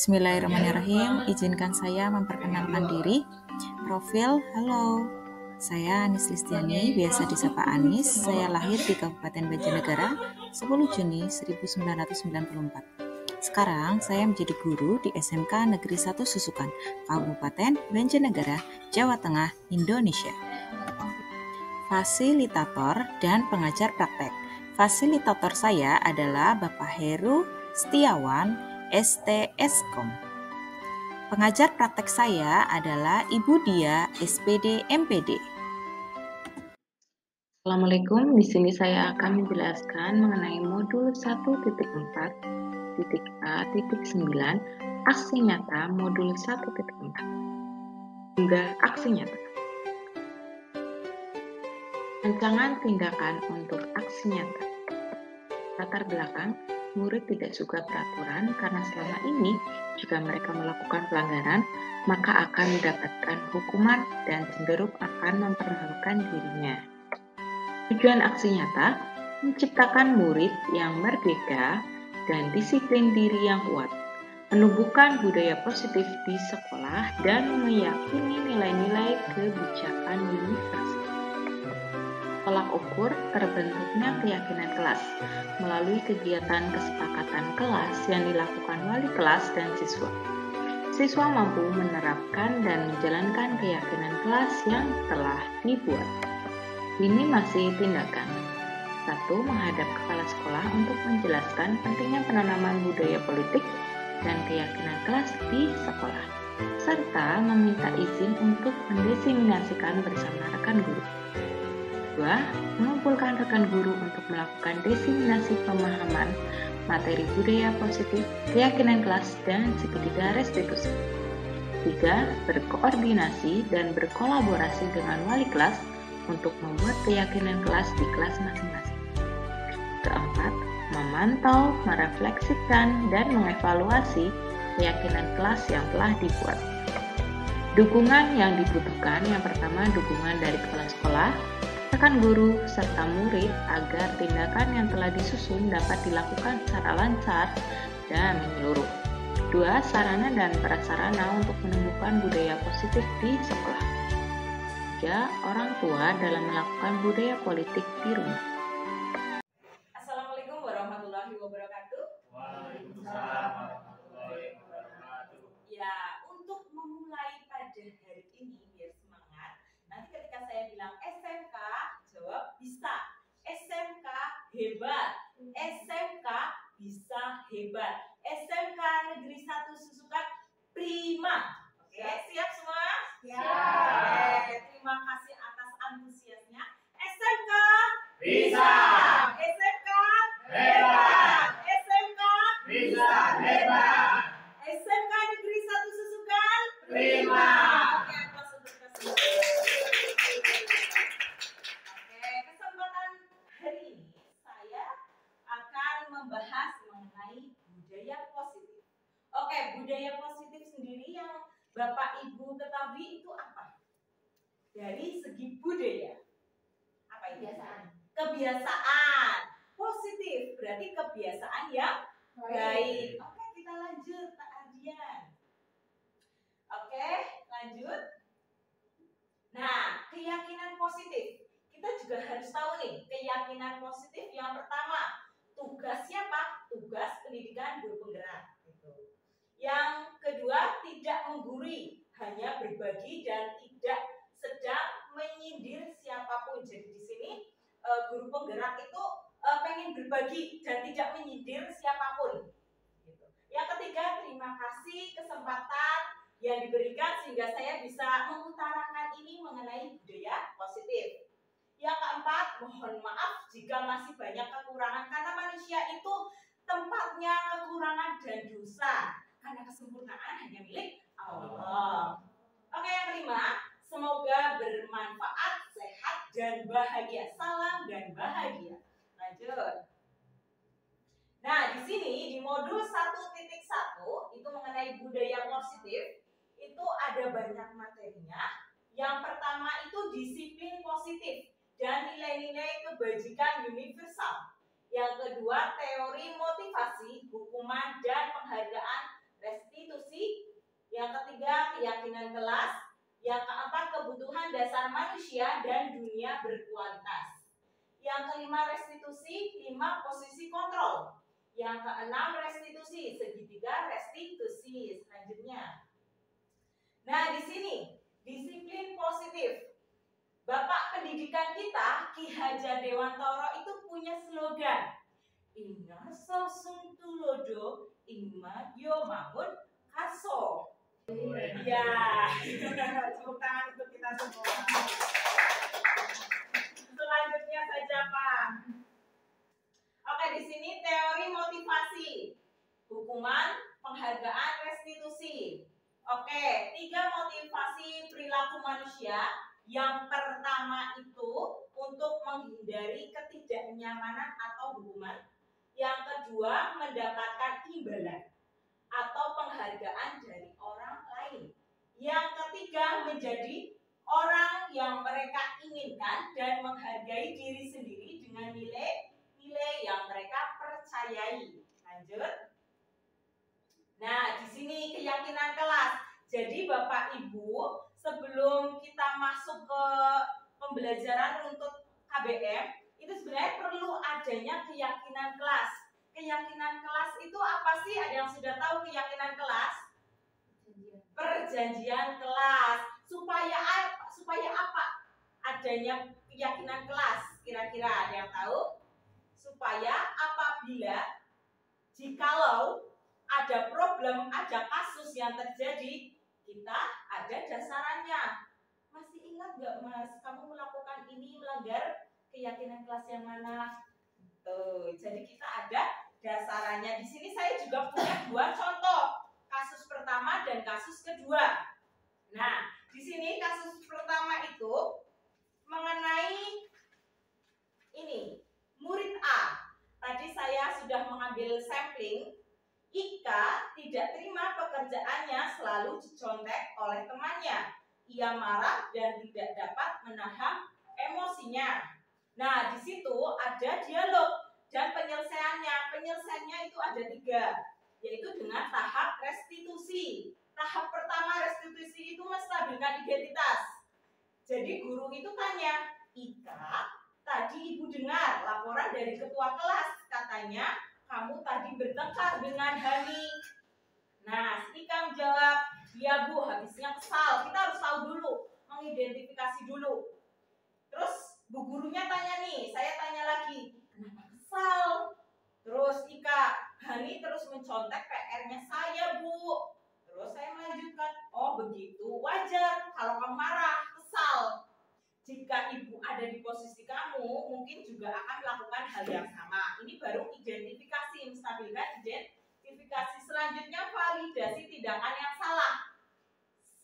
Bismillahirrahmanirrahim. Izinkan saya memperkenalkan diri. Profil, halo. Saya Anis Listiani, biasa disapa Anis. Saya lahir di Kabupaten Banjarnegara 10 Juni 1994. Sekarang saya menjadi guru di SMK Negeri 1 Susukan, Kabupaten Banjarnegara, Jawa Tengah, Indonesia. Fasilitator dan pengajar praktek. Fasilitator saya adalah Bapak Heru Setiawan, STSkom. Pengajar praktek saya adalah Ibu Dia, SPD MPD. Assalamualaikum, di sini saya akan menjelaskan mengenai modul 1.4.A.9 aksi nyata modul 1.4 hingga aksi nyata. Rancangan tindakan untuk aksi nyata. Latar belakang, murid tidak suka peraturan karena selama ini jika mereka melakukan pelanggaran, maka akan mendapatkan hukuman dan cenderung akan mempermalukan dirinya. Tujuan aksi nyata, menciptakan murid yang merdeka dan disiplin diri yang kuat, menumbuhkan budaya positif di sekolah, dan meyakini nilai-nilai kebijakan universal. Tolak ukur terbentuknya keyakinan kelas melalui kegiatan kesepakatan kelas yang dilakukan wali kelas dan siswa. Siswa mampu menerapkan dan menjalankan keyakinan kelas yang telah dibuat. Ini masih tindakan. 1. Menghadap kepala sekolah untuk menjelaskan pentingnya penanaman budaya politik dan keyakinan kelas di sekolah, serta meminta izin untuk mendiseminasikan bersama rekan guru. 2. Mengumpulkan rekan guru untuk melakukan diseminasi pemahaman materi budaya positif, keyakinan kelas, dan seketika restitusi. 3. Berkoordinasi dan berkolaborasi dengan wali kelas untuk membuat keyakinan kelas di kelas masing-masing. 4. Memantau, merefleksikan, dan mengevaluasi keyakinan kelas yang telah dibuat. Dukungan yang dibutuhkan, yang pertama dukungan dari kepala sekolah, rekan guru, serta murid agar tindakan yang telah disusun dapat dilakukan secara lancar dan menyeluruh. 2. Sarana dan prasarana untuk menumbuhkan budaya positif di sekolah. 3. Orang tua dalam melakukan budaya politik di rumah. Assalamualaikum warahmatullahi wabarakatuh. Waalaikumsalam warahmatullahi wabarakatuh. Ya, untuk memulai pada hari ini biar semangat, nanti ketika saya bilang SMK, jawab bisa. SMK hebat. SMK bisa hebat. SMK Negeri 1 Susukan prima. Oke, siap semua? Siap. Oke, terima kasih atas antusiasnya. SMK Bisa. SMK Hebat. SMK Bisa hebat. SMK Negeri 1 Susukan Prima. Oke, aplaus untuk kesemua. Oke, kesempatan hari ini saya akan membahas mengenai budaya positif. Oke, budaya positif sendiri yang Bapak Ibu ketahui itu apa? Dari segi budaya. Apa itu? Kebiasaan. Positif berarti kebiasaan yang baik. Oke, kita lanjut Pak Ardian. Oke, lanjut. Nah, keyakinan positif. Kita juga harus tahu nih, keyakinan positif yang pertama, tugasnya apa? Tugas pendidikan guru penggerak. Yang kedua, tidak menggurui, hanya berbagi dan tidak sedang menyindir siapapun. Jadi di sini guru penggerak itu pengen berbagi dan tidak menyindir siapapun. Yang ketiga, terima kasih kesempatan yang diberikan sehingga saya bisa mengutarakan ini mengenai budaya positif. Yang keempat, mohon maaf jika masih banyak kekurangan karena manusia itu tempatnya kekurangan dan dosa. Karena kesempurnaan hanya milik Allah. Oke, yang kelima, semoga bermanfaat, sehat, dan bahagia. Salam dan bahagia. Lanjut. Nah, di sini di modul 1.1 itu mengenai budaya positif, itu ada banyak materinya. Yang pertama itu disiplin positif dan nilai-nilai kebajikan universal. Yang kedua, teori motivasi, hukuman, dan penghargaan restitusi. Yang ketiga, keyakinan kelas. Yang keempat, kebutuhan dasar manusia dan dunia berkualitas. Yang kelima, restitusi. 5, posisi kontrol. Yang keenam, restitusi. Segitiga restitusi. Selanjutnya. Nah, di sini disiplin positif. Bapak pendidikan kita, Ki Hajar Dewantara itu punya slogan. Inna sosung tulodo, ingma yo mahun kaso. Ya, tepuk tangan untuk kita semua. Selanjutnya saja, Pak. Oke, di sini teori motivasi, hukuman, penghargaan, restitusi. Oke, 3 motivasi perilaku manusia. Yang pertama itu untuk menghindari ketidaknyamanan atau hukuman. Yang kedua, mendapatkan imbalan atau penghargaan dari orang lain. Yang ketiga, menjadi orang yang mereka inginkan dan menghargai diri sendiri dengan nilai yang mereka percayai. Lanjut. Nah, di sini keyakinan kelas. Jadi Bapak Ibu, sebelum kita masuk ke pembelajaran untuk KBM, itu sebenarnya perlu adanya keyakinan kelas. Keyakinan kelas itu apa sih? Ada yang sudah tahu keyakinan kelas? Perjanjian kelas. Supaya apa adanya keyakinan kelas? Kira-kira ada yang tahu? Supaya apabila jikalau ada problem, ada kasus yang terjadi, kita ada dasarannya. Masih ingat nggak, Mas? Kamu melakukan ini melanggar keyakinan kelas yang mana? Tuh, jadi kita ada dasarannya. Di sini saya juga punya 2 contoh, kasus pertama dan kasus kedua. Nah, di sini kasus pertama itu mengenai ini, murid A. Tadi saya sudah mengambil sampling. Ika tidak terima pekerjaannya selalu dicontek oleh temannya. Ia marah dan tidak dapat menahan emosinya. Nah, di situ ada dialog dan penyelesaiannya. Penyelesaiannya itu ada 3, yaitu dengan tahap restitusi. Tahap pertama restitusi itu menstabilkan identitas. Jadi guru itu tanya, Ika, tadi ibu dengar laporan dari ketua kelas, katanya kamu tadi bertengkar dengan Hani. Nah, Ika menjawab, iya Bu, habisnya kesal. Kita harus tahu dulu, mengidentifikasi dulu. Terus bu gurunya tanya nih, saya tanya lagi, kenapa kesal? Terus Ika, Hani terus mencontek PR-nya saya Bu. Terus saya melanjutkan, oh begitu, wajar kalau kamu marah, kesal. Jika ibu ada di posisi kamu, mungkin juga akan melakukan hal yang sama. Ini baru identifikasi, menstabilkan identifikasi. Selanjutnya validasi tindakan yang salah.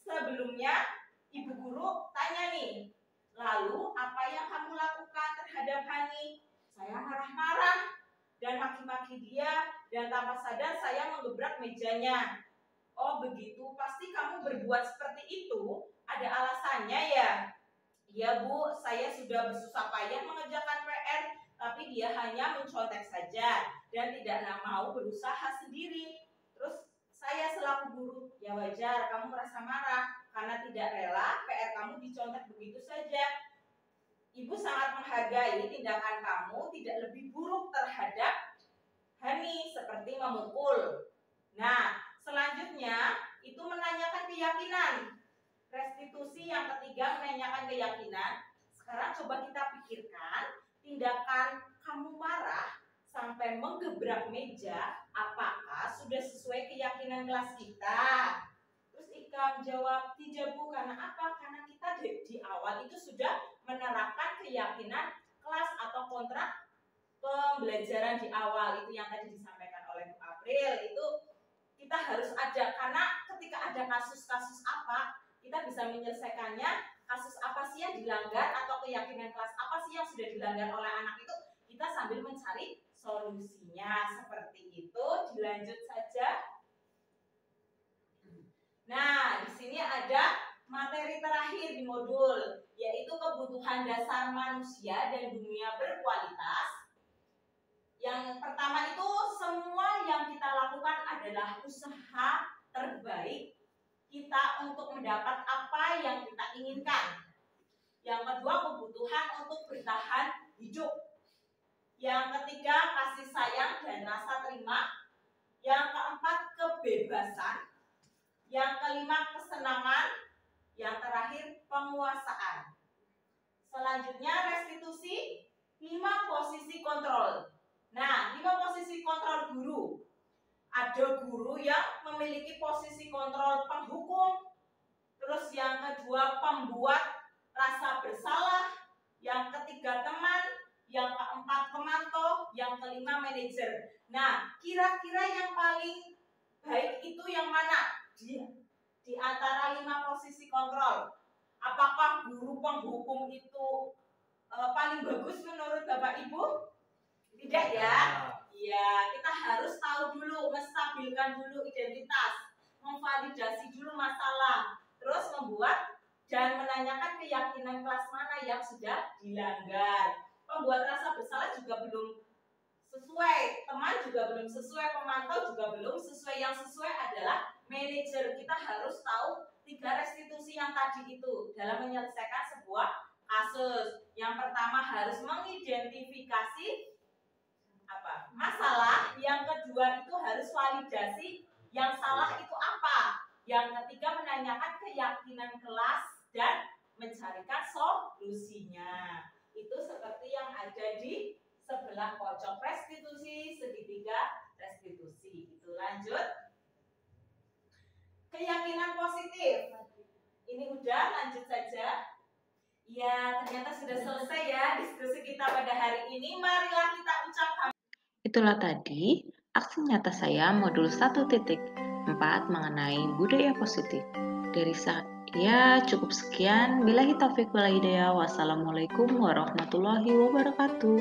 Sebelumnya ibu guru tanya nih, lalu apa yang kamu lakukan terhadap Hani? Saya marah-marah dan maki-maki dia, dan tanpa sadar saya menggebrak mejanya. Oh begitu, pasti kamu berbuat seperti itu, ada alasannya ya? Iya Bu, saya sudah bersusah payah mengerjakan PR, tapi dia hanya mencontek saja dan tidak mau berusaha sendiri. Terus saya selaku guru, ya wajar kamu merasa marah karena tidak rela PR kamu dicontek begitu saja. Ibu sangat menghargai tindakan kamu tidak lebih buruk terhadap Hani seperti memukul. Nah, selanjutnya itu menanyakan keyakinan. Restitusi yang ketiga menanyakan keyakinan. Sekarang coba kita pikirkan, tindakan kamu marah sampai menggebrak meja, apakah sudah sesuai keyakinan kelas kita? Terus Ika menjawab, tidak Bu, karena apa? Karena kita di awal itu sudah menerapkan keyakinan kelas atau kontrak pembelajaran di awal, itu yang tadi disampaikan oleh Bu April. Itu kita harus ada, karena ketika ada kasus-kasus apa, kita bisa menyelesaikannya. Kasus apa sih yang dilanggar atau keyakinan kelas apa sih yang sudah dilanggar oleh anak itu, kita sambil mencari solusinya. Seperti itu. Dilanjut saja. Nah, di sini ada materi terakhir di modul, yaitu kebutuhan dasar manusia dan dunia berkualitas. Yang Yang pertama itu semua yang kita lakukan adalah usaha terbaik kita untuk mendapat apa yang kita inginkan. Yang kedua, kebutuhan untuk bertahan hidup. Yang ketiga, kasih sayang dan rasa terima. Yang keempat, kebebasan. Yang kelima, kesenangan. Yang terakhir, penguasaan. Selanjutnya, restitusi, 5 posisi kontrol. Nah, 5 posisi kontrol guru. Ada guru yang memiliki posisi kontrol penghukum. Terus yang kedua, pembuat rasa bersalah. Yang ketiga, teman. Yang keempat, pemantau. Yang kelima, manajer. Nah, kira-kira yang paling baik itu yang mana? Di antara 5 posisi kontrol. Apakah guru penghukum itu paling bagus menurut Bapak Ibu? Tidak ya? Ya, kita harus tahu dulu, menstabilkan dulu identitas, memvalidasi dulu masalah, terus membuat dan menanyakan keyakinan kelas mana yang sudah dilanggar. Pembuat rasa bersalah juga belum sesuai, teman juga belum sesuai, pemantau juga belum sesuai. Yang sesuai adalah manajer. Kita harus tahu 3 restitusi yang tadi itu dalam menyelesaikan sebuah kasus. Yang pertama harus mengidentifikasi masalah, yang kedua itu harus validasi yang salah itu apa, yang ketiga menanyakan keyakinan kelas dan mencarikan solusinya. Itu seperti yang ada di sebelah pojok restitusi, segitiga restitusi. Itu lanjut. Keyakinan positif. Ini udah, lanjut saja. Ya, ternyata sudah selesai ya diskusi kita pada hari ini. Marilah kita ucapkan. Itulah tadi aksi nyata saya modul 1.4 mengenai budaya positif. Dari saya cukup sekian. Billahi taufiq wal hidayah. Wassalamualaikum warahmatullahi wabarakatuh.